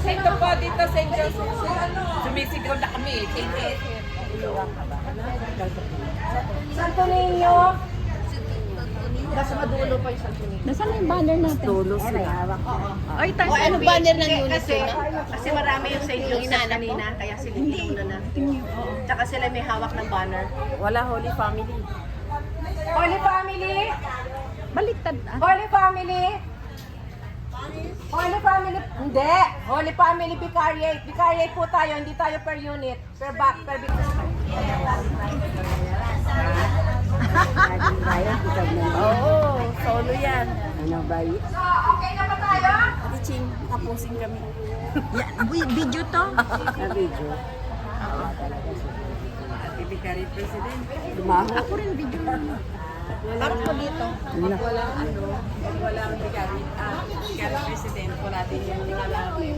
Ito po dito sa Joseph. Sumisigaw na kami. St. Joseph. Santo Niño. Nasa madulo pa yung Santo Niño. Nasaan yung banner natin? Dulo sila. Ay, tayo. Anong banner ng unit Kasi marami yung St. Joseph kanina, kaya sila inuna na. Tsaka sila may hawak ng banner. Wala Holy Family. Holy Family! Baliktad ah. Holy Family! Holy Family! Hindi! Holy Family Vicariate. Vicariate po tayo, hindi tayo per unit. Per back, per Oo, solo yan. So, okay na ba tayo? Ching, kapusing kami. Video to? Na-video. Bibigari President. Ako rin video lang. Parang ko dito. Pag walang bigari, bigari President, wala din yung nilalapin.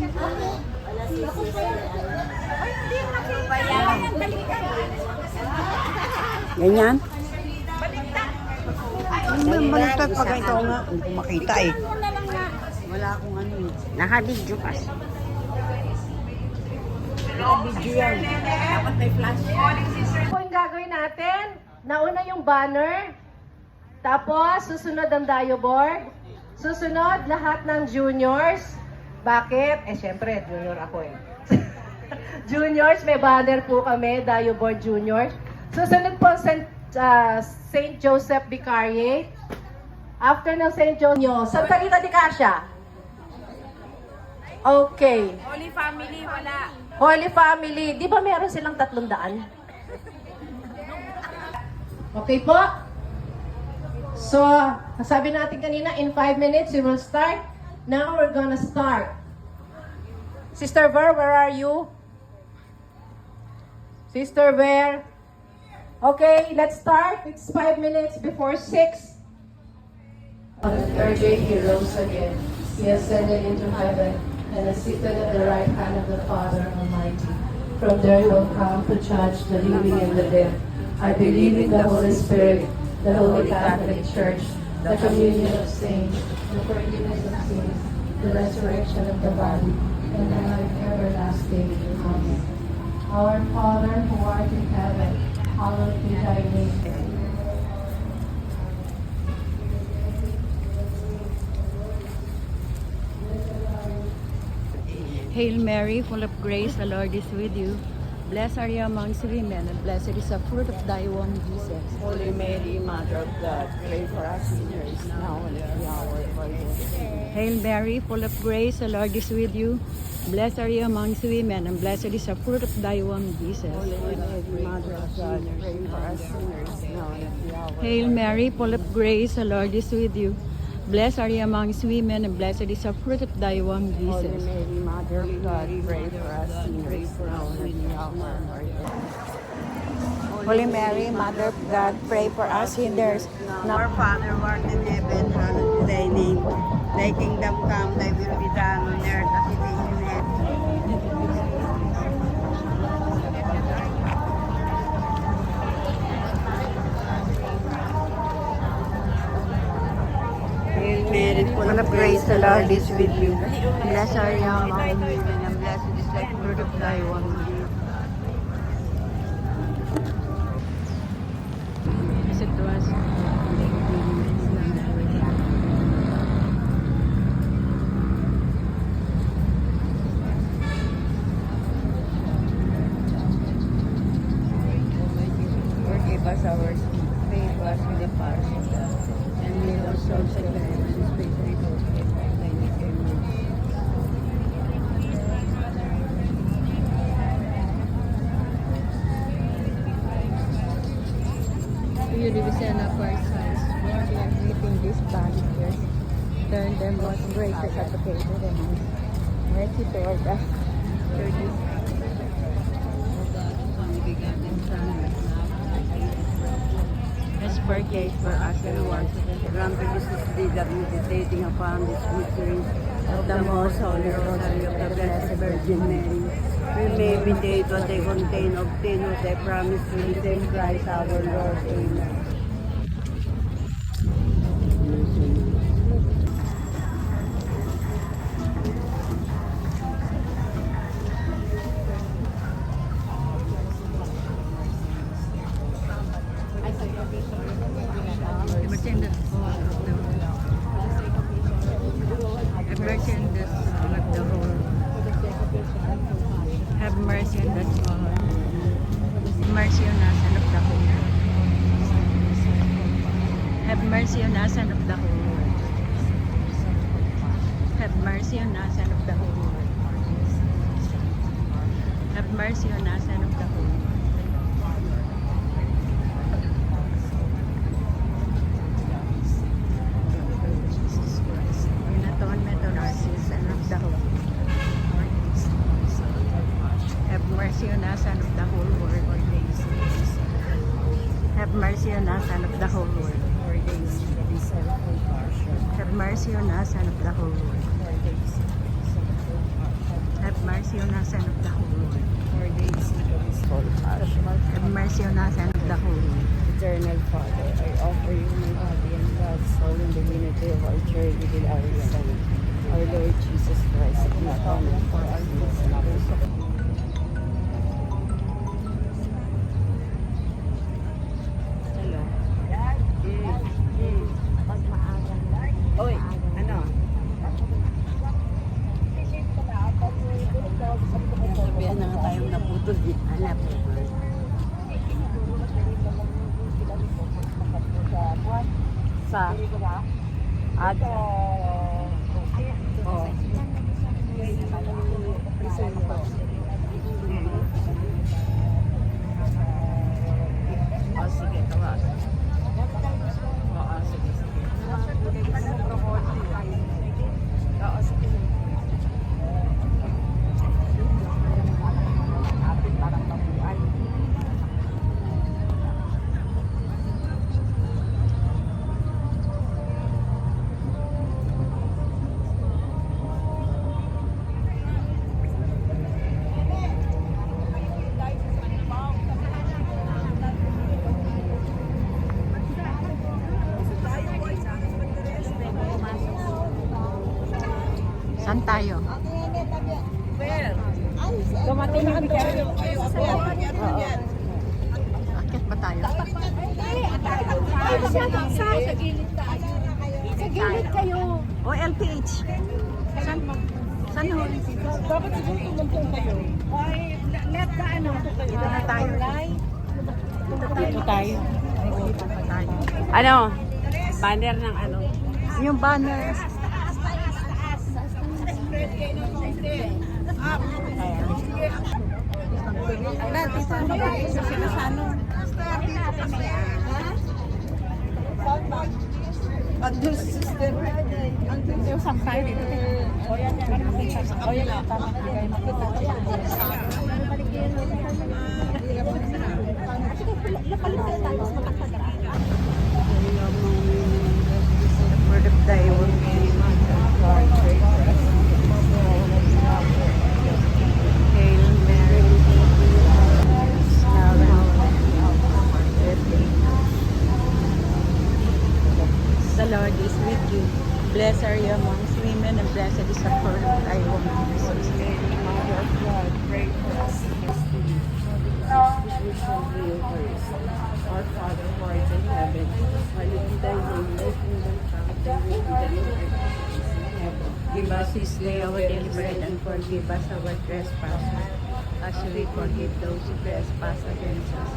Ganyan? Baliktad pag ito nga. Hindi ko makita eh. Wala akong ano eh. Naka-video kasi. Video yan. Dapat may flash. Ito yung gagawin natin. Nauna yung banner. Tapos, susunod ang Dio board. Susunod, lahat ng juniors. Bakit? Siyempre, junior ako eh. Juniors, may banner po kami, Dio board juniors. Susunod po, St. Joseph Vicariate. After ng St. Joseph, Santa Rita de Casia. Okay. Holy Family, wala. Holy Family, di ba meron silang 300? Okay po? So, sabi natin kanina, in 5 minutes we will start. Now we're gonna start. Sister Ver, where are you? Sister Ver? Okay, let's start. It's 5 minutes before 6. On the third day he rose again. He ascended into heaven and is seated at the right hand of the Father Almighty. From there he will come to judge the living and the dead. I believe in the Holy Spirit, the Holy Catholic Church, the communion of saints, the forgiveness of sins, the resurrection of the body, and the life everlasting. Amen. Our Father who art in heaven, hallowed be thy name. Hail Mary, full of grace, the Lord is with you. Blessed are you amongst women, and blessed is the fruit of thy womb, Jesus. Holy Mary, Mother of God, pray for us sinners, now and at the hour of our death. Hail Mary, full of grace, the Lord is with you. Blessed are you amongst women, and blessed is the fruit of thy womb, Jesus. Holy Mary, Mother of God, pray for us sinners, now and at the hour. Hail Mary, full of grace, the Lord is with you. Blessed are you amongst women, and blessed is the fruit of thy womb, Holy Jesus. Mary, Mother of God, pray for us sinners, now and at the hour of our death. Holy Mary, Mother of God, pray for us sinners. Our Father, who art in heaven, hallowed be thy name. Thy kingdom come, thy will be done on earth as it is in heaven. Hail Mary, full of grace, the Lord is with you. Blessed are you among women, and blessed is the fruit of thy womb, Jesus. Visit to us. Forgive us our sins, save us with the powers of God, and lead us souls to heaven, especially those who have thy need. You division of our sons, Lord, we are meeting these bastards. Turn them most gracious advocate and mercy toward us. Through this Purchase for us and once grant us this day that meditating upon these mysteries of the most holy rosary of the Blessed Virgin Mary, we may imitate what they contain, obtain what they promise through the same Christ our Lord. Amen. Have mercy on us and of the whole world. Have mercy on us and of the whole world. Have mercy on us and of the whole world. Jesus Christ, in atonement on our sins and of the whole world. Have mercy on us and of the whole world. Have mercy on us and of the whole world. Have mercy on us and of the whole world. Have mercy on us and of the whole world. Have mercy on us and of the whole world. Eternal Father, I offer you my body and blood, soul, and divinity of our charity with our Son, our Lord Jesus Christ, in atonement for our sins and others of Hello. Oy, ano? Sabihan na nga tayong naputol din. Hanap. Sa at sige, tawag. Oo, sige, sige. Oo, sige. Parang mabuhay. Saan tayo? Dumating na kayo. Akit ba tayo? Sa gilid kayo. O LPH? Saan? Saan ho? Dapat siguro tumungtong kayo. Ay, let na ano. Dito na tayo. Dito tayo. Dito na tayo. Ano? Banner ng ano? Yung banner. Andun si sister. Andun sa tayo dito. O yan, para makita. O yan, tama. Kaya makita. The word of thy will be Hail Mary. Now the Lord is with you. Blessed are you amongst women, and blessed is the fruit of thy womb, Jesus. Mother of God, pray for us sinners today. We shall be your grace. Our Father who art in heaven, hallowed be thy name. Thy kingdom come, thy will be done on earth as it is in heaven. Give us this day our daily bread, and forgive us our trespasses, as we forgive those who trespass against us.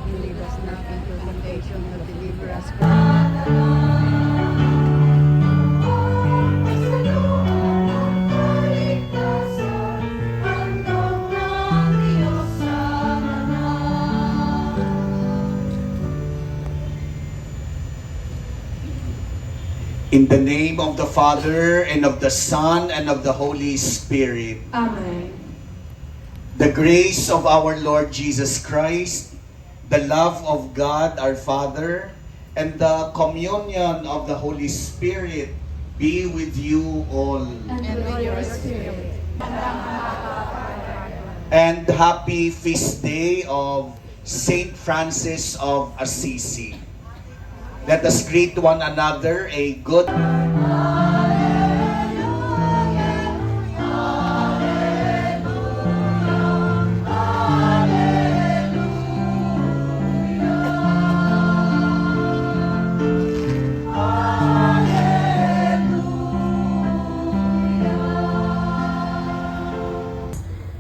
And lead us not into temptation, but deliver us from In the name of the Father, and of the Son, and of the Holy Spirit. Amen. The grace of our Lord Jesus Christ, the love of God our Father, and the communion of the Holy Spirit be with you all. And with your spirit. And happy feast day of Saint Francis of Assisi. Let us greet one another a good...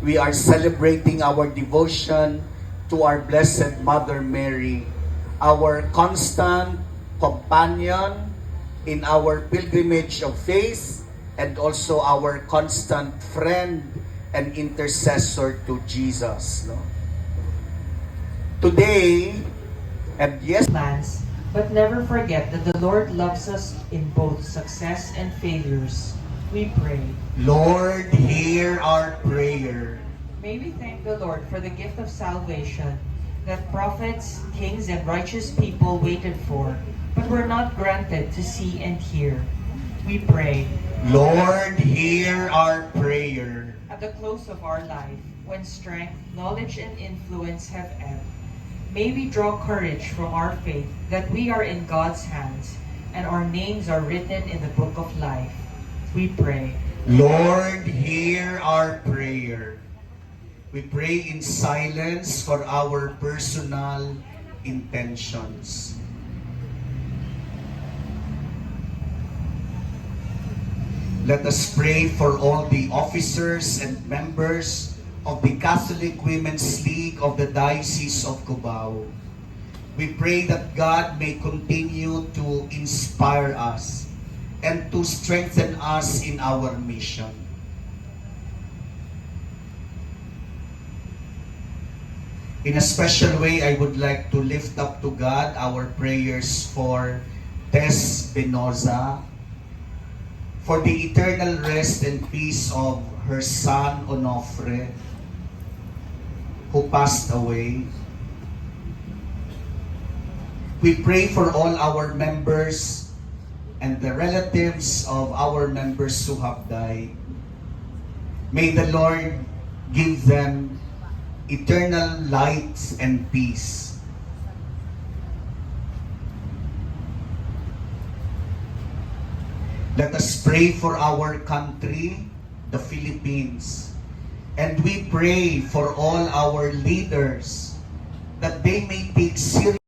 We are celebrating our devotion to our Blessed Mother Mary, our constant companion in our pilgrimage of faith, and also our constant friend and intercessor to Jesus. No? Today, and yes, plans, but never forget that the Lord loves us in both success and failures. We pray. Lord, hear our prayer. May we thank the Lord for the gift of salvation that prophets, kings, and righteous people waited for, but were not granted to see and hear. We pray. Lord, hear our prayer. At the close of our life, when strength, knowledge, and influence have ebbed, may we draw courage from our faith that we are in God's hands and our names are written in the book of life. We pray. Lord, hear our prayer. We pray in silence for our personal intentions. Let us pray for all the officers and members of the Catholic Women's League of the Diocese of Cubao. We pray that God may continue to inspire us and to strengthen us in our mission. In a special way, I would like to lift up to God our prayers for Tess Benoza, for the eternal rest and peace of her son Onofre, who passed away. We pray for all our members and the relatives of our members who have died. May the Lord give them eternal light and peace. Let us pray for our country, the Philippines. And we pray for all our leaders that they may take seriously